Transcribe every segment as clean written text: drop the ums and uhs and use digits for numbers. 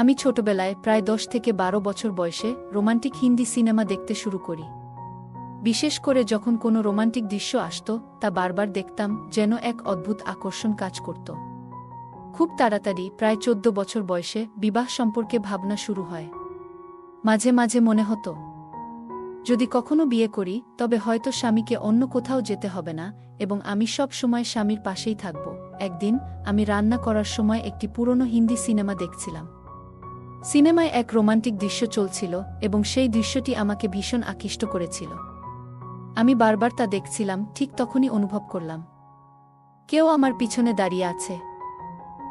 আমি ছোটবেলায় প্রায় 10 থেকে 12 বছর বয়সে রোমান্টিক হিন্দি সিনেমা দেখতে শুরু করি। বিশেষ করে যখন কোনো রোমান্টিক দৃশ্য আসত, তা বারবার দেখতাম, যেন এক অদ্ভুত আকর্ষণ কাজ করত। খুব তাড়াতাড়ি, প্রায় 14 বছর বয়সে, বিবাহ সম্পর্কে ভাবনা শুরু হয়। মাঝে মাঝে মনে হতো, যদি কখনো বিয়ে করি, তবে হয়তো স্বামীকে অন্য কোথাও যেতে হবে না এবং আমি সব সময় স্বামীর পাশেই থাকব। একদিন আমি রান্না করার সময় একটি পুরনো হিন্দি সিনেমা দেখছিলাম। সিনেমায় এক রোমান্টিক দৃশ্য চলছিল এবং সেই দৃশ্যটি আমাকে ভীষণ আকৃষ্ট করেছিল। আমি বারবার তা দেখছিলাম। ঠিক তখনই অনুভব করলাম, কেউ আমার পিছনে দাঁড়িয়ে আছে।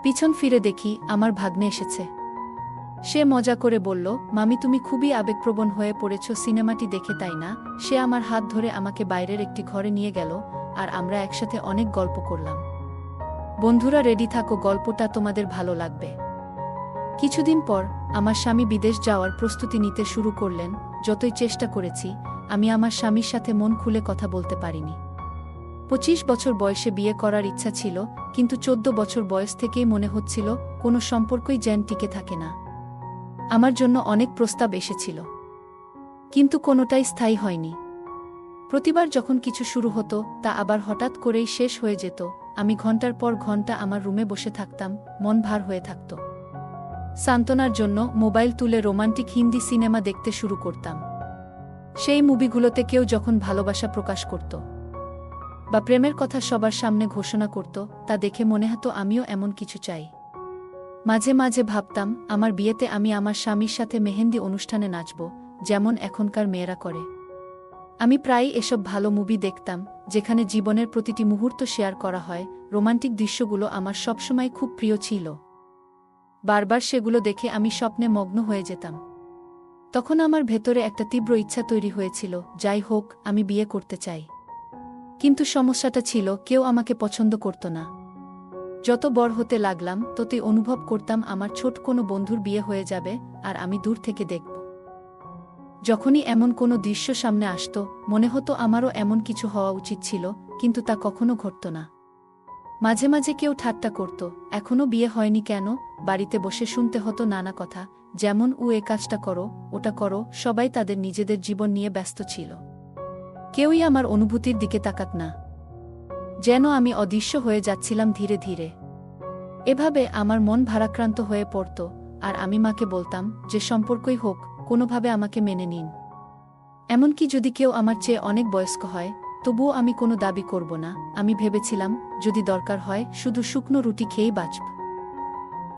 পিছন ফিরে দেখি, আমার ভাগ্নে এসেছে। সে মজা করে বলল, মামি, তুমি খুবই আবেগপ্রবণ হয়ে পড়েছ সিনেমাটি দেখে, তাই না? সে আমার হাত ধরে আমাকে বাইরের একটি ঘরে নিয়ে গেল আর আমরা একসাথে অনেক গল্প করলাম। বন্ধুরা, রেডি থাকো, গল্পটা তোমাদের ভালো লাগবে। কিছুদিন পর আমার স্বামী বিদেশ যাওয়ার প্রস্তুতি নিতে শুরু করলেন। যতই চেষ্টা করেছি, আমি আমার স্বামীর সাথে মন খুলে কথা বলতে পারিনি। 25 বছর বয়সে বিয়ে করার ইচ্ছা ছিল, কিন্তু 14 বছর বয়স থেকেই মনে হচ্ছিল কোনো সম্পর্কই যেন টিকে থাকে না। আমার জন্য অনেক প্রস্তাব এসেছিল, কিন্তু কোনোটাই স্থায়ী হয়নি। প্রতিবার যখন কিছু শুরু হতো, তা আবার হঠাৎ করেই শেষ হয়ে যেত। আমি ঘন্টার পর ঘন্টা আমার রুমে বসে থাকতাম, মন ভার হয়ে থাকত। সান্ত্বনার জন্য মোবাইল তুলে রোমান্টিক হিন্দি সিনেমা দেখতে শুরু করতাম। সেই মুভিগুলোতে কেউ যখন ভালোবাসা প্রকাশ করত বা প্রেমের কথা সবার সামনে ঘোষণা করত, তা দেখে মনে হতো আমিও এমন কিছু চাই। মাঝে মাঝে ভাবতাম, আমার বিয়েতে আমি আমার স্বামীর সাথে মেহেন্দি অনুষ্ঠানে নাচব, যেমন এখনকার মেয়েরা করে। আমি প্রায়ই এসব ভালো মুভি দেখতাম, যেখানে জীবনের প্রতিটি মুহূর্ত শেয়ার করা হয়। রোমান্টিক দৃশ্যগুলো আমার সবসময় খুব প্রিয় ছিল। বারবার সেগুলো দেখে আমি স্বপ্নে মগ্ন হয়ে যেতাম। তখন আমার ভেতরে একটা তীব্র ইচ্ছা তৈরি হয়েছিল, যাই হোক, আমি বিয়ে করতে চাই। কিন্তু সমস্যাটা ছিল, কেউ আমাকে পছন্দ করত না। যত বড় হতে লাগলাম, ততই অনুভব করতাম আমার ছোট কোনো বন্ধুর বিয়ে হয়ে যাবে আর আমি দূর থেকে দেখব। যখনই এমন কোনো দৃশ্য সামনে আসত, মনে হতো আমারও এমন কিছু হওয়া উচিত ছিল, কিন্তু তা কখনো ঘটত না। মাঝে মাঝে কেউ ঠাট্টা করত, এখনো বিয়ে হয়নি কেন? বাড়িতে বসে শুনতে হতো নানা কথা, যেমন এ কাজটা করো, ওটা করো। সবাই তাদের নিজেদের জীবন নিয়ে ব্যস্ত ছিল। কেউই আমার অনুভূতির দিকে তাকাত না, যেন আমি অদৃশ্য হয়ে যাচ্ছিলাম ধীরে ধীরে। এভাবে আমার মন ভারাক্রান্ত হয়ে পড়ত, আর আমি মাকে বলতাম, যে সম্পর্কই হোক, কোনোভাবে আমাকে মেনে নিন। এমনকি যদি কেউ আমার চেয়ে অনেক বয়স্ক হয়, তবুও আমি কোনো দাবি করব না। আমি ভেবেছিলাম, যদি দরকার হয়, শুধু শুকনো রুটি খেয়েই বাঁচব।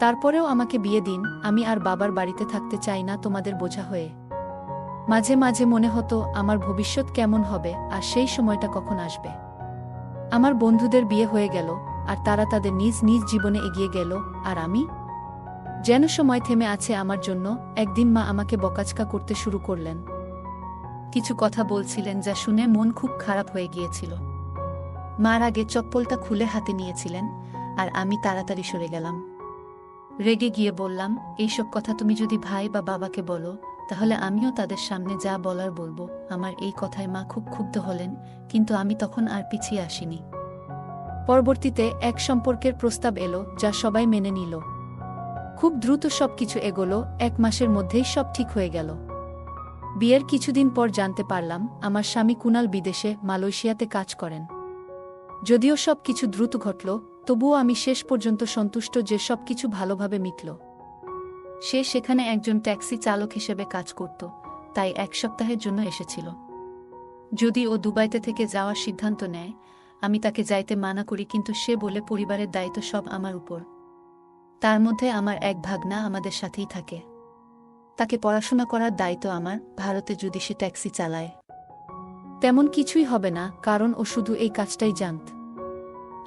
তারপরেও আমাকে বিয়ে দিন, আমি আর বাবার বাড়িতে থাকতে চাই না তোমাদের বোঝা হয়ে। মাঝে মাঝে মনে হতো, আমার ভবিষ্যৎ কেমন হবে আর সেই সময়টা কখন আসবে। আমার বন্ধুদের বিয়ে হয়ে গেল আর তারা তাদের নিজ নিজ জীবনে এগিয়ে গেল, আর আমি যেন সময় থেমে আছে আমার জন্য। একদিন মা আমাকে বকাঝকা করতে শুরু করলেন। কিছু কথা বলছিলেন যা শুনে মন খুব খারাপ হয়ে গিয়েছিল। মার আগে চপ্পলটা খুলে হাতে নিয়েছিলেন, আর আমি তাড়াতাড়ি সরে গেলাম। রেগে গিয়ে বললাম, এইসব কথা তুমি যদি ভাই বা বাবাকে বলো, তাহলে আমিও তাদের সামনে যা বলার বলবো। আমার এই কথায় মা খুব ক্ষুব্ধ হলেন, কিন্তু আমি তখন আর পিছিয়ে আসিনি। পরবর্তীতে এক সম্পর্কের প্রস্তাব এলো, যা সবাই মেনে নিল। খুব দ্রুত সবকিছু এগোলো। 1 মাসের মধ্যেই সব ঠিক হয়ে গেল। বিয়ের কিছুদিন পর জানতে পারলাম, আমার স্বামী কুনাল বিদেশে মালয়েশিয়াতে কাজ করেন। যদিও সব কিছু দ্রুত ঘটল, তবুও আমি শেষ পর্যন্ত সন্তুষ্ট যে সবকিছু ভালোভাবে মিটল। সে সেখানে একজন ট্যাক্সি চালক হিসেবে কাজ করত, তাই 1 সপ্তাহের জন্য এসেছিল। যদি ও দুবাইতে থেকে যাওয়ার সিদ্ধান্ত নেয়, আমি তাকে যাইতে মানা করি, কিন্তু সে বলে পরিবারের দায়িত্ব সব আমার উপর। তার মধ্যে আমার এক ভাগনা আমাদের সাথেই থাকে। তাকে পড়াশোনা করার দায়িত্ব আমার। ভারতে যদি সে ট্যাক্সি চালায়, তেমন কিছুই হবে না, কারণ ও শুধু এই কাজটাই জানত।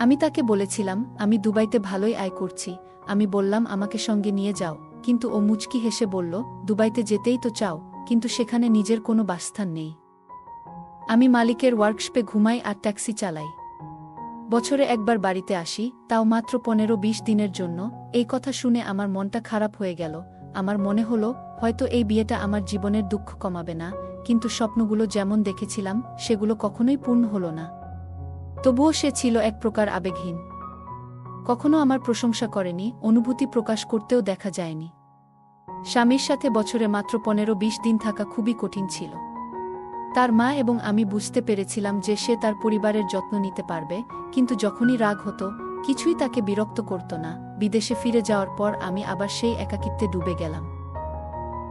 আমি তাকে বলেছিলাম, আমি দুবাইতে ভালোই আয় করছি। আমি বললাম, আমাকে সঙ্গে নিয়ে যাও, কিন্তু ও মুচকি হেসে বলল, দুবাইতে যেতেই তো চাও, কিন্তু সেখানে নিজের কোনো বাসস্থান নেই। আমি মালিকের ওয়ার্কশপে ঘুমাই আর ট্যাক্সি চালাই। বছরে একবার বাড়িতে আসি, তাও মাত্র 15-20 দিনের জন্য। এই কথা শুনে আমার মনটা খারাপ হয়ে গেল। আমার মনে হলো, হয়তো এই বিয়েটা আমার জীবনের দুঃখ কমাবে না, কিন্তু স্বপ্নগুলো যেমন দেখেছিলাম, সেগুলো কখনোই পূর্ণ হলো না। তবুও সে ছিল এক প্রকার আবেগহীন। কখনো আমার প্রশংসা করেনি, অনুভূতি প্রকাশ করতেও দেখা যায়নি। স্বামীর সাথে বছরে মাত্র 15-20 দিন থাকা খুবই কঠিন ছিল। তার মা এবং আমি বুঝতে পেরেছিলাম যে সে তার পরিবারের যত্ন নিতে পারবে, কিন্তু যখনই রাগ হতো, কিছুই তাকে বিরক্ত করত না। বিদেশে ফিরে যাওয়ার পর আমি আবার সেই একাকিত্বে ডুবে গেলাম।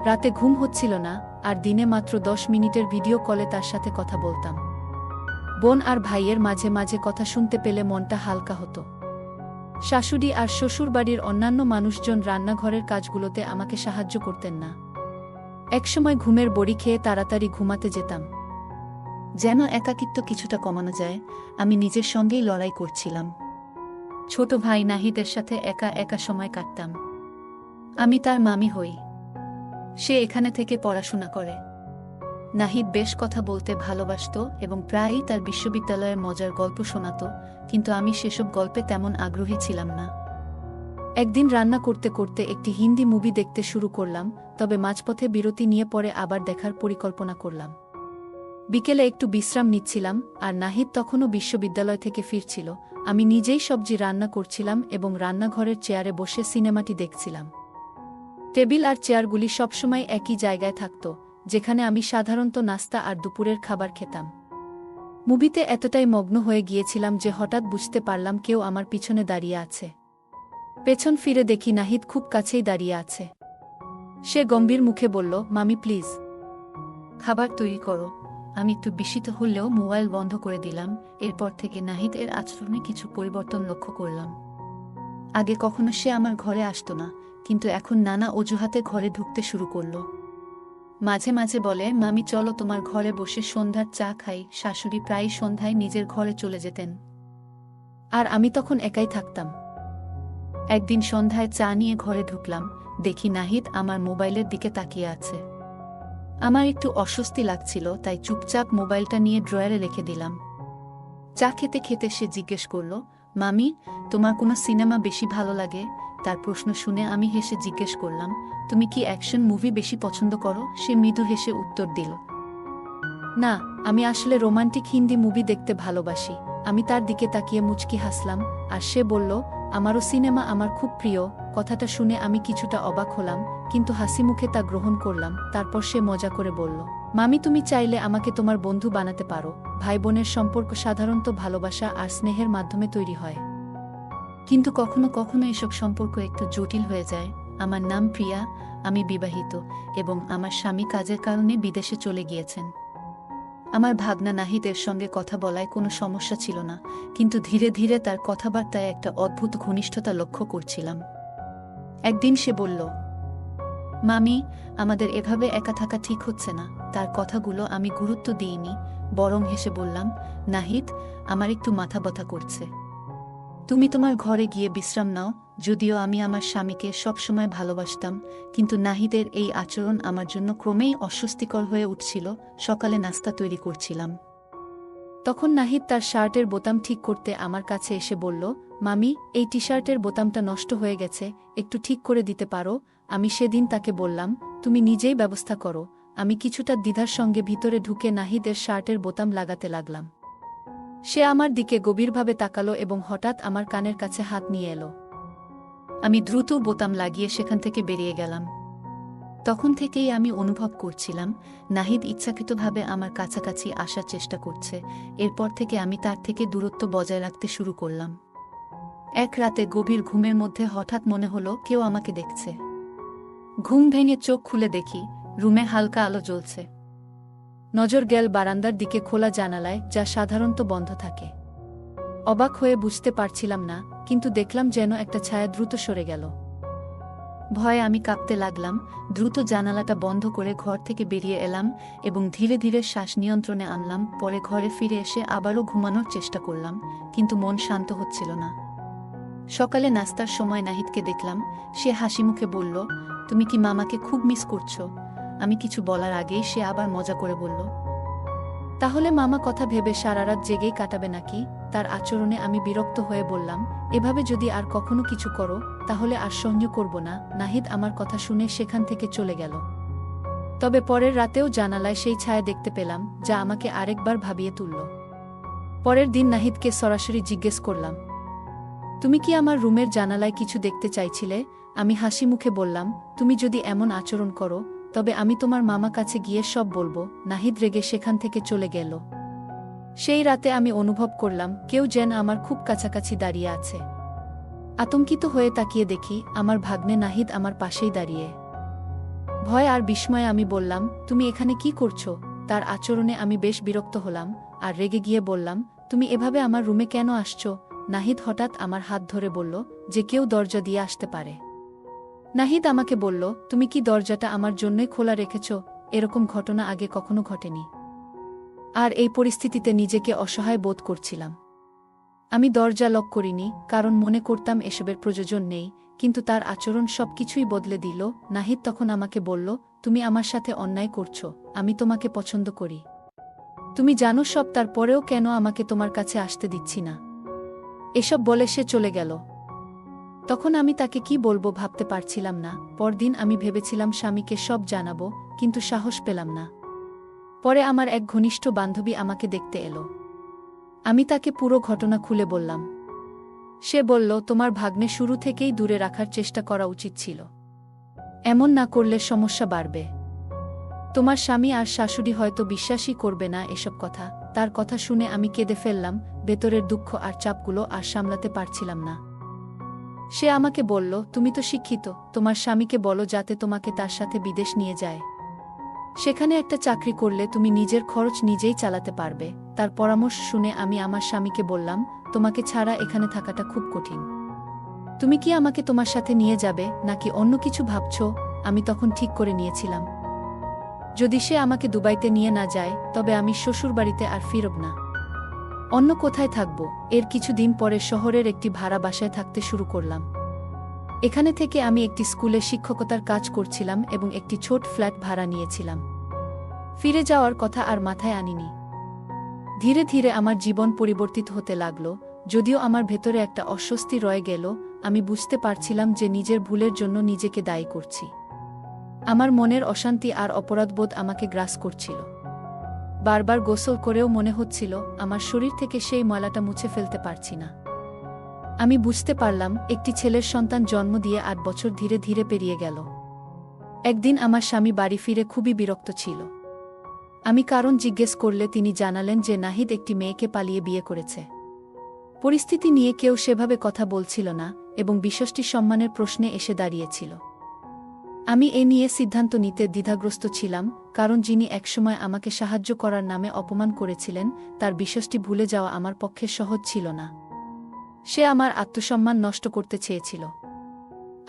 রাতে ঘুম হচ্ছিল না, আর দিনে মাত্র 10 মিনিটের ভিডিও কলে তার সাথে কথা বলতাম। বোন আর ভাইয়ের মাঝে মাঝে কথা শুনতে পেলে মনটা হালকা হতো। শাশুড়ি আর শ্বশুরবাড়ির অন্যান্য মানুষজন রান্নাঘরের কাজগুলোতে আমাকে সাহায্য করতেন না। একসময় ঘুমের বড়ি খেয়ে তাড়াতাড়ি ঘুমাতে যেতাম। যেন একাকিত্ব কিছুটা কমানো যায়, আমি নিজের সঙ্গেই লড়াই করছিলাম। ছোট ভাই নাহিদের সাথে একা একা সময় কাটতাম। আমি তার মামি হই। সে এখানে থেকে পড়াশোনা করে। নাহিদ বেশ কথা বলতে ভালোবাসত এবং প্রায়ই তার বিশ্ববিদ্যালয়ের মজার গল্প শোনাত, কিন্তু আমি সেসব গল্পে তেমন আগ্রহী ছিলাম না। একদিন রান্না করতে করতে একটি হিন্দি মুভি দেখতে শুরু করলাম, তবে মাঝপথে বিরতি নিয়ে পরে আবার দেখার পরিকল্পনা করলাম। বিকেলে একটু বিশ্রাম নিচ্ছিলাম, আর নাহিদ তখনও বিশ্ববিদ্যালয় থেকে ফিরছিল। আমি নিজেই সবজি রান্না করছিলাম এবং রান্নাঘরের চেয়ারে বসে সিনেমাটি দেখছিলাম। টেবিল আর চেয়ারগুলি সবসময় একই জায়গায় থাকত, যেখানে আমি সাধারণত নাস্তা আর দুপুরের খাবার খেতাম। মুভিতে এতটাই মগ্ন হয়ে গিয়েছিলাম যে হঠাৎ বুঝতে পারলাম কেউ আমার পিছনে দাঁড়িয়ে আছে। পেছন ফিরে দেখি নাহিদ খুব কাছেই দাঁড়িয়ে আছে। সে গম্ভীর মুখে বলল, মামি প্লিজ, খাবার তৈরি করো। আমি একটু বিস্মিত হলেও মোবাইল বন্ধ করে দিলাম। এরপর থেকে নাহিদ এর আচরণে কিছু পরিবর্তন লক্ষ্য করলাম। আগে কখনো সে আমার ঘরে আসতো না, কিন্তু এখন নানা অজুহাতে ঘরে ঢুকতে শুরু করল। মাঝে মাঝে বলে, মামি চলো তোমার ঘরে বসে সন্ধ্যার চা খাই। শাশুড়ি প্রায়ই সন্ধ্যায় নিজের ঘরে চলে যেতেন, আর আমি তখন একাই থাকতাম। একদিন সন্ধ্যায় চা নিয়ে ঘরে ঢুকলাম, দেখি নাহিদ আমার মোবাইলের দিকে তাকিয়ে আছে। আমার একটু অস্বস্তি লাগছিল, তাই চুপচাপ মোবাইলটা নিয়ে ড্রয়ারে রেখে দিলাম। চা খেতে খেতে সে জিজ্ঞেস করল, মামি তোমার কোনো সিনেমা বেশি ভালো লাগে? তার প্রশ্ন শুনে আমি হেসে জিজ্ঞেস করলাম, তুমি কি অ্যাকশন মুভি বেশি পছন্দ করো? সে মৃদু হেসে উত্তর দিল, না, আমি আসলে রোমান্টিক হিন্দি মুভি দেখতে ভালোবাসি। আমি তার দিকে তাকিয়ে মুচকি হাসলাম, আর সে বলল, আমারও সিনেমা আমার খুব প্রিয়। কথাটা শুনে আমি কিছুটা অবাক হলাম, কিন্তু হাসি মুখে তা গ্রহণ করলাম। তারপর সে মজা করে বলল, মামি তুমি চাইলে আমাকে তোমার বন্ধু বানাতে পারো। ভাই বোনের সম্পর্ক সাধারণত ভালোবাসা আর স্নেহের মাধ্যমে তৈরি হয়, কিন্তু কখনো কখনো এসব সম্পর্ক একটু জটিল হয়ে যায়। আমার নাম প্রিয়া, আমি বিবাহিত এবং আমার স্বামী কাজের কারণে বিদেশে চলে গিয়েছেন। আমার ভাগনা নাহিদের সঙ্গে কথা বলায় কোনো সমস্যা ছিল না, কিন্তু ধীরে ধীরে তার কথাবার্তায় একটা অদ্ভুত ঘনিষ্ঠতা লক্ষ্য করছিলাম। একদিন সে বলল, মামি আমাদের এভাবে একা থাকা ঠিক হচ্ছে না। তার কথাগুলো আমি গুরুত্ব দিইনি, বরং হেসে বললাম, নাহিদ আমার একটু মাথা ব্যথা করছে, তুমি তোমার ঘরে গিয়ে বিশ্রাম নাও। যদিও আমি আমার স্বামীকে সবসময় ভালোবাসতাম, কিন্তু নাহিদের এই আচরণ আমার জন্য ক্রমেই অস্বস্তিকর হয়ে উঠছিল। সকালে নাস্তা তৈরি করছিলাম, তখন নাহিদ তার শার্টের বোতাম ঠিক করতে আমার কাছে এসে বলল, মামি এই টি শার্টের বোতামটা নষ্ট হয়ে গেছে, একটু ঠিক করে দিতে পারো? আমি সেদিন তাকে বললাম, তুমি নিজেই ব্যবস্থা করো। আমি কিছুটা দ্বিধার সঙ্গে ভিতরে ঢুকে নাহিদের শার্টের বোতাম লাগাতে লাগলাম। সে আমার দিকে গভীরভাবে তাকালো এবং হঠাৎ আমার কানের কাছে হাত নিয়ে এলো। আমি দ্রুত বোতাম লাগিয়ে সেখান থেকে বেরিয়ে গেলাম। তখন থেকেই আমি অনুভব করছিলাম নাহিদ ইচ্ছাকৃতভাবে আমার কাছাকাছি আসার চেষ্টা করছে। এরপর থেকে আমি তার থেকে দূরত্ব বজায় রাখতে শুরু করলাম। এক রাতে গভীর ঘুমের মধ্যে হঠাৎ মনে হলো কেউ আমাকে দেখছে। ঘুম ভেঙে চোখ খুলে দেখি রুমে হালকা আলো জ্বলছে। নজর গেল বারান্দার দিকে খোলা জানালায়, যা সাধারণত বন্ধ থাকে। অবাক হয়ে বুঝতে পারছিলাম না, কিন্তু দেখলাম যেন একটা ছায়া দ্রুত সরে গেল। ভয়ে আমি কাঁপতে লাগলাম। দ্রুত জানালাটা বন্ধ করে ঘর থেকে বেরিয়ে এলাম এবং ধীরে ধীরে শ্বাস নিয়ন্ত্রণে আনলাম। পরে ঘরে ফিরে এসে আবারও ঘুমানোর চেষ্টা করলাম, কিন্তু মন শান্ত হচ্ছিল না। সকালে নাস্তার সময় নাহিদকে দেখলাম। সে হাসি মুখে বলল, তুমি কি মামাকে খুব মিস করছো? আমি কিছু বলার আগেই সে আবার মজা করে বলল, তাহলে মামা কথা ভেবে সারারাত জেগেই কাটাবে নাকি? তার আচরণে আমি বিরক্ত হয়ে বললাম, এভাবে যদি আর কখনো কিছু করো তাহলে আর সহ্য করব না। নাহিদ আমার কথা শুনে সেখান থেকে চলে গেল। তবে পরের রাতেও জানালায় সেই ছায়া দেখতে পেলাম, যা আমাকে আরেকবার ভাবিয়ে তুলল। পরের দিন নাহিদকে সরাসরি জিজ্ঞেস করলাম, তুমি কি আমার রুমের জানালায় কিছু দেখতে চাইছিলে? আমি হাসি মুখে বললাম, তুমি যদি এমন আচরণ করো তবে আমি তোমার মামা কাছে গিয়ে সব বলবো। নাহিদ রেগে সেখান থেকে চলে গেল। সেই রাতে আমি অনুভব করলাম কেউ যেন আমার খুব কাছাকাছি দাঁড়িয়ে আছে। আতঙ্কিত হয়ে তাকিয়ে দেখি আমার ভাগ্নে নাহিদ আমার পাশেই দাঁড়িয়ে। ভয় আর বিস্ময়ে আমি বললাম, তুমি এখানে কি করছো? তার আচরণে আমি বেশ বিরক্ত হলাম আর রেগে গিয়ে বললাম, তুমি এভাবে আমার রুমে কেন আসছো? নাহিদ হঠাৎ আমার হাত ধরে বলল যে কেউ দরজা দিয়ে আসতে পারে। নাহিদ আমাকে বলল, তুমি কি দরজাটা আমার জন্যই খোলা রেখেছ? এরকম ঘটনা আগে কখনো ঘটেনি। আর এই পরিস্থিতিতে নিজেকে অসহায় বোধ করছিলাম। আমি দরজা লক করিনি, কারণ মনে করতাম এসবের প্রয়োজন নেই, কিন্তু তার আচরণ সবকিছুই বদলে দিল। নাহিদ তখন আমাকে বলল, তুমি আমার সাথে অন্যায় করছো, আমি তোমাকে পছন্দ করি। তুমি জানো সব, তারপরেও কেন আমাকে তোমার কাছে আসতে দিচ্ছি না? এসব বলে সে চলে গেল। তখন আমি তাকে কি বলবো ভাবতে পারছিলাম না। পরদিন আমি ভেবেছিলাম স্বামীকে সব জানাবো, কিন্তু সাহস পেলাম না। পরে আমার এক ঘনিষ্ঠ বান্ধবী আমাকে দেখতে এলো। আমি তাকে পুরো ঘটনা খুলে বললাম। সে বলল, তোমার ভাগ্নে শুরু থেকেই দূরে রাখার চেষ্টা করা উচিত ছিল। এমন না করলে সমস্যা বাড়বে। তোমার স্বামী আর শাশুড়ি হয়তো বিশ্বাসই করবে না এসব কথা। তার কথা শুনে আমি কেঁদে ফেললাম। ভেতরের দুঃখ আর চাপগুলো আর সামলাতে পারছিলাম না। সে আমাকে বলল, তুমি তো শিক্ষিত, তোমার স্বামীকে বলো যাতে তোমাকে তার সাথে বিদেশ নিয়ে যায়। সেখানে একটা চাকরি করলে তুমি নিজের খরচ নিজেই চালাতে পারবে। তার পরামর্শ শুনে আমি আমার স্বামীকে বললাম, তোমাকে ছাড়া এখানে থাকাটা খুব কঠিন। তুমি কি আমাকে তোমার সাথে নিয়ে যাবে নাকি অন্য কিছু ভাবছো? আমি তখন ঠিক করে নিয়েছিলাম, যদি সে আমাকে দুবাইতে নিয়ে না যায় তবে আমি শ্বশুরবাড়িতে আর ফিরব না, অন্য কোথায় থাকব। এর কিছুদিন পরে শহরের একটি ভাড়া বাসায় থাকতে শুরু করলাম। এখানে থেকে আমি একটি স্কুলে শিক্ষকতার কাজ করছিলাম এবং একটি ছোট ফ্ল্যাট ভাড়া নিয়েছিলাম। ফিরে যাওয়ার কথা আর মাথায় আনিনি। ধীরে ধীরে আমার জীবন পরিবর্তিত হতে লাগল, যদিও আমার ভেতরে একটা অস্বস্তি রয়ে গেল। আমি বুঝতে পারছিলাম যে নিজের ভুলের জন্য নিজেকে দায়ী করছি। আমার মনের অশান্তি আর অপরাধবোধ আমাকে গ্রাস করছিল। বারবার গোসল করেও মনে হচ্ছিল আমার শরীর থেকে সেই ময়লাটা মুছে ফেলতে পারছি না। আমি বুঝতে পারলাম একটি ছেলের সন্তান জন্ম দিয়ে 8 বছর ধীরে ধীরে পেরিয়ে গেল। একদিন আমার স্বামী বাড়ি ফিরে খুবই বিরক্ত ছিল। আমি কারণ জিজ্ঞেস করলে তিনি জানালেন যে নাহিদ একটি মেয়েকে পালিয়ে বিয়ে করেছে। পরিস্থিতি নিয়ে কেউ সেভাবে কথা বলছিল না এবং বিষয়টি সম্মানের প্রশ্নে এসে দাঁড়িয়েছিল। আমি এ নিয়ে সিদ্ধান্ত নিতে দ্বিধাগ্রস্ত ছিলাম, কারণ যিনি একসময় আমাকে সাহায্য করার নামে অপমান করেছিলেন তার বিষয়টি ভুলে যাওয়া আমার পক্ষে সহজ ছিল না। সে আমার আত্মসম্মান নষ্ট করতে চেয়েছিল।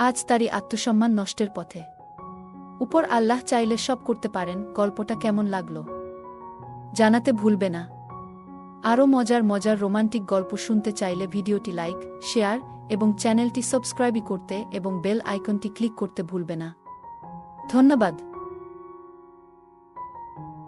আজ তারই আত্মসম্মান নষ্টের পথে। উপর আল্লাহ চাইলে সব করতে পারেন। গল্পটা কেমন লাগলো জানাতে ভুলবে না। আরও মজার মজার রোমান্টিক গল্প শুনতে চাইলে ভিডিওটি লাইক, শেয়ার এবং চ্যানেলটি সাবস্ক্রাইব করতে এবং বেল আইকনটি ক্লিক করতে ভুলবে না। ধন্যবাদ।